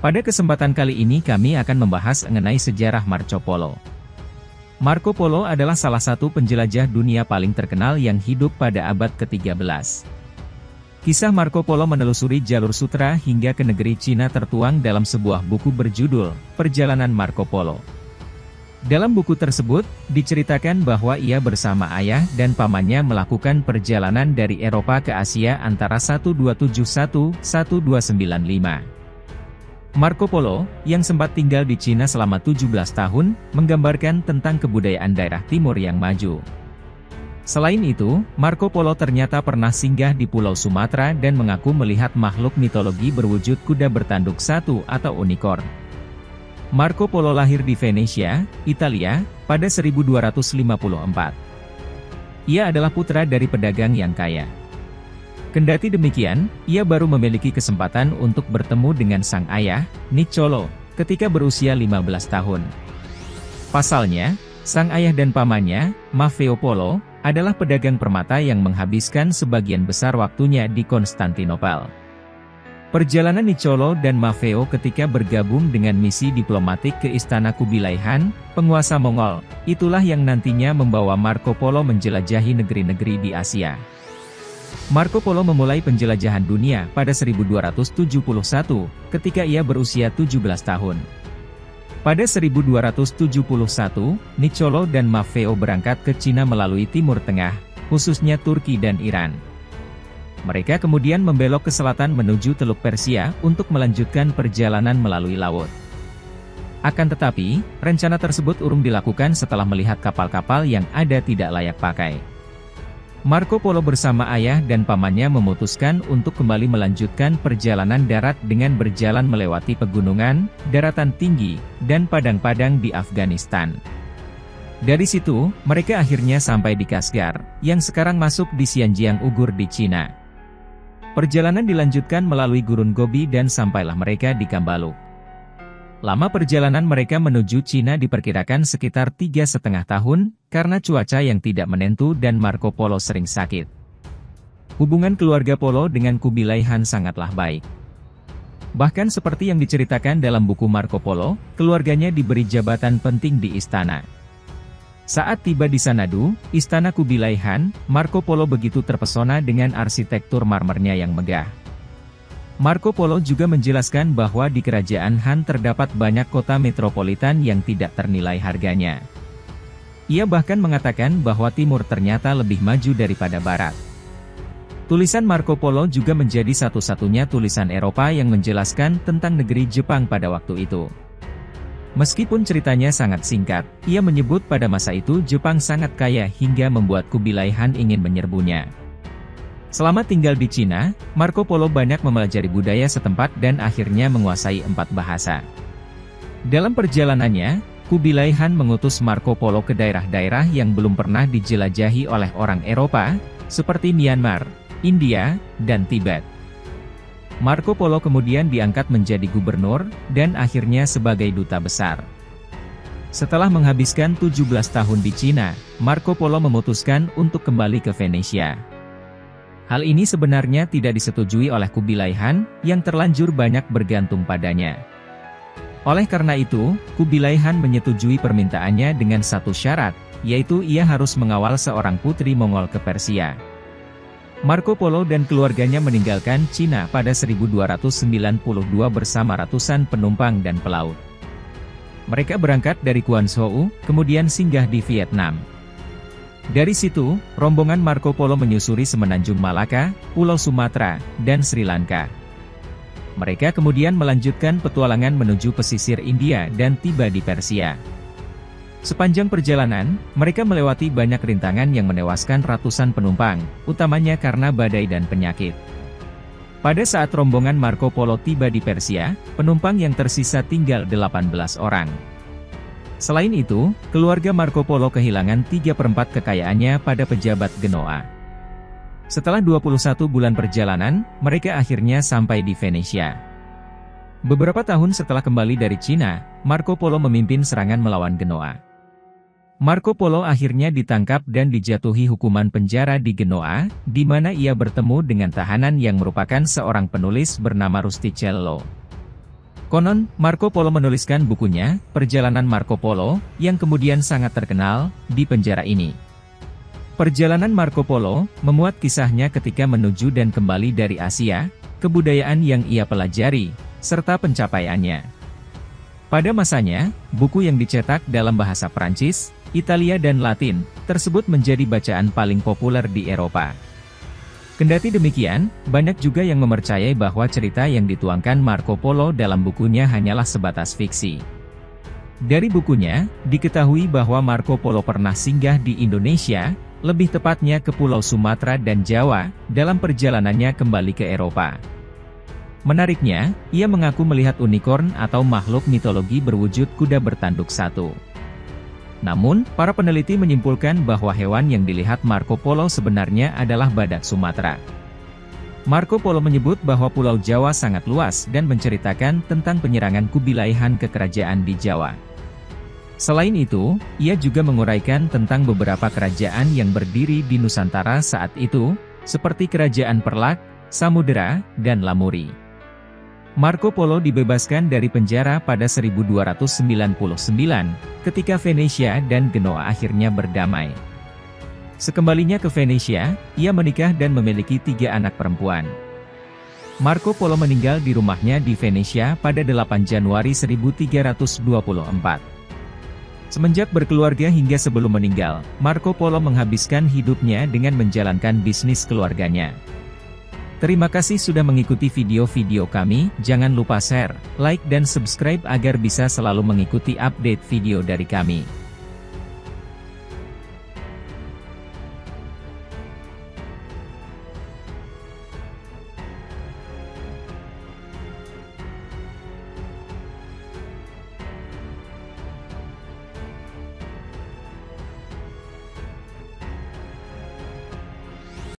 Pada kesempatan kali ini kami akan membahas mengenai sejarah Marco Polo. Marco Polo adalah salah satu penjelajah dunia paling terkenal yang hidup pada abad ke-13. Kisah Marco Polo menelusuri jalur sutra hingga ke negeri Cina tertuang dalam sebuah buku berjudul Perjalanan Marco Polo. Dalam buku tersebut, diceritakan bahwa ia bersama ayah dan pamannya melakukan perjalanan dari Eropa ke Asia antara 1271-1295. Marco Polo, yang sempat tinggal di Cina selama 17 tahun, menggambarkan tentang kebudayaan daerah timur yang maju. Selain itu, Marco Polo ternyata pernah singgah di Pulau Sumatera dan mengaku melihat makhluk mitologi berwujud kuda bertanduk satu atau unicorn. Marco Polo lahir di Venesia, Italia, pada 1254. Ia adalah putra dari pedagang yang kaya. Kendati demikian, ia baru memiliki kesempatan untuk bertemu dengan sang ayah, Niccolò, ketika berusia 15 tahun. Pasalnya, sang ayah dan pamannya, Maffeo Polo, adalah pedagang permata yang menghabiskan sebagian besar waktunya di Konstantinopel. Perjalanan Niccolò dan Maffeo ketika bergabung dengan misi diplomatik ke Istana Kubilai Han, penguasa Mongol, itulah yang nantinya membawa Marco Polo menjelajahi negeri-negeri di Asia. Marco Polo memulai penjelajahan dunia pada 1271, ketika ia berusia 17 tahun. Pada 1271, Niccolò dan Maffeo berangkat ke Cina melalui Timur Tengah, khususnya Turki dan Iran. Mereka kemudian membelok ke selatan menuju Teluk Persia untuk melanjutkan perjalanan melalui laut. Akan tetapi, rencana tersebut urung dilakukan setelah melihat kapal-kapal yang ada tidak layak pakai. Marco Polo bersama ayah dan pamannya memutuskan untuk kembali melanjutkan perjalanan darat dengan berjalan melewati pegunungan, daratan tinggi, dan padang-padang di Afghanistan. Dari situ, mereka akhirnya sampai di Kashgar, yang sekarang masuk di Xinjiang Uighur di Cina. Perjalanan dilanjutkan melalui Gurun Gobi dan sampailah mereka di Kambaluk. Lama perjalanan mereka menuju Cina diperkirakan sekitar 3,5 tahun, karena cuaca yang tidak menentu dan Marco Polo sering sakit. Hubungan keluarga Polo dengan Kubilai Han sangatlah baik. Bahkan seperti yang diceritakan dalam buku Marco Polo, keluarganya diberi jabatan penting di istana. Saat tiba di Sanadu, Istana Kubilai Han, Marco Polo begitu terpesona dengan arsitektur marmernya yang megah. Marco Polo juga menjelaskan bahwa di kerajaan Han terdapat banyak kota metropolitan yang tidak ternilai harganya. Ia bahkan mengatakan bahwa Timur ternyata lebih maju daripada Barat. Tulisan Marco Polo juga menjadi satu-satunya tulisan Eropa yang menjelaskan tentang negeri Jepang pada waktu itu. Meskipun ceritanya sangat singkat, ia menyebut pada masa itu Jepang sangat kaya hingga membuat Kubilai Han ingin menyerbunya. Selama tinggal di Cina, Marco Polo banyak mempelajari budaya setempat dan akhirnya menguasai 4 bahasa. Dalam perjalanannya, Kubilai Han mengutus Marco Polo ke daerah-daerah yang belum pernah dijelajahi oleh orang Eropa, seperti Myanmar, India, dan Tibet. Marco Polo kemudian diangkat menjadi gubernur, dan akhirnya sebagai duta besar. Setelah menghabiskan 17 tahun di Cina, Marco Polo memutuskan untuk kembali ke Venesia. Hal ini sebenarnya tidak disetujui oleh Kubilai Han, yang terlanjur banyak bergantung padanya. Oleh karena itu, Kubilai Han menyetujui permintaannya dengan satu syarat, yaitu ia harus mengawal seorang putri Mongol ke Persia. Marco Polo dan keluarganya meninggalkan Cina pada 1292 bersama ratusan penumpang dan pelaut. Mereka berangkat dari Guangzhou, kemudian singgah di Vietnam. Dari situ, rombongan Marco Polo menyusuri semenanjung Malaka, Pulau Sumatera, dan Sri Lanka. Mereka kemudian melanjutkan petualangan menuju pesisir India dan tiba di Persia. Sepanjang perjalanan, mereka melewati banyak rintangan yang menewaskan ratusan penumpang, utamanya karena badai dan penyakit. Pada saat rombongan Marco Polo tiba di Persia, penumpang yang tersisa tinggal 18 orang. Selain itu, keluarga Marco Polo kehilangan 3/4 kekayaannya pada pejabat Genoa. Setelah 21 bulan perjalanan, mereka akhirnya sampai di Venesia. Beberapa tahun setelah kembali dari Cina, Marco Polo memimpin serangan melawan Genoa. Marco Polo akhirnya ditangkap dan dijatuhi hukuman penjara di Genoa, di mana ia bertemu dengan tahanan yang merupakan seorang penulis bernama Rustichello. Konon, Marco Polo menuliskan bukunya, Perjalanan Marco Polo, yang kemudian sangat terkenal, di penjara ini. Perjalanan Marco Polo, memuat kisahnya ketika menuju dan kembali dari Asia, kebudayaan yang ia pelajari, serta pencapaiannya. Pada masanya, buku yang dicetak dalam bahasa Prancis, Italia dan Latin, tersebut menjadi bacaan paling populer di Eropa. Kendati demikian, banyak juga yang mempercayai bahwa cerita yang dituangkan Marco Polo dalam bukunya hanyalah sebatas fiksi. Dari bukunya, diketahui bahwa Marco Polo pernah singgah di Indonesia, lebih tepatnya ke Pulau Sumatera dan Jawa, dalam perjalanannya kembali ke Eropa. Menariknya, ia mengaku melihat unicorn atau makhluk mitologi berwujud kuda bertanduk satu. Namun, para peneliti menyimpulkan bahwa hewan yang dilihat Marco Polo sebenarnya adalah badak Sumatera. Marco Polo menyebut bahwa Pulau Jawa sangat luas dan menceritakan tentang penyerangan Kubilai Han ke kerajaan di Jawa. Selain itu, ia juga menguraikan tentang beberapa kerajaan yang berdiri di Nusantara saat itu, seperti Kerajaan Perlak, Samudera, dan Lamuri. Marco Polo dibebaskan dari penjara pada 1299, ketika Venesia dan Genoa akhirnya berdamai. Sekembalinya ke Venesia, ia menikah dan memiliki 3 anak perempuan. Marco Polo meninggal di rumahnya di Venesia pada 8 Januari 1324. Semenjak berkeluarga hingga sebelum meninggal, Marco Polo menghabiskan hidupnya dengan menjalankan bisnis keluarganya. Terima kasih sudah mengikuti video-video kami, jangan lupa share, like dan subscribe agar bisa selalu mengikuti update video dari kami.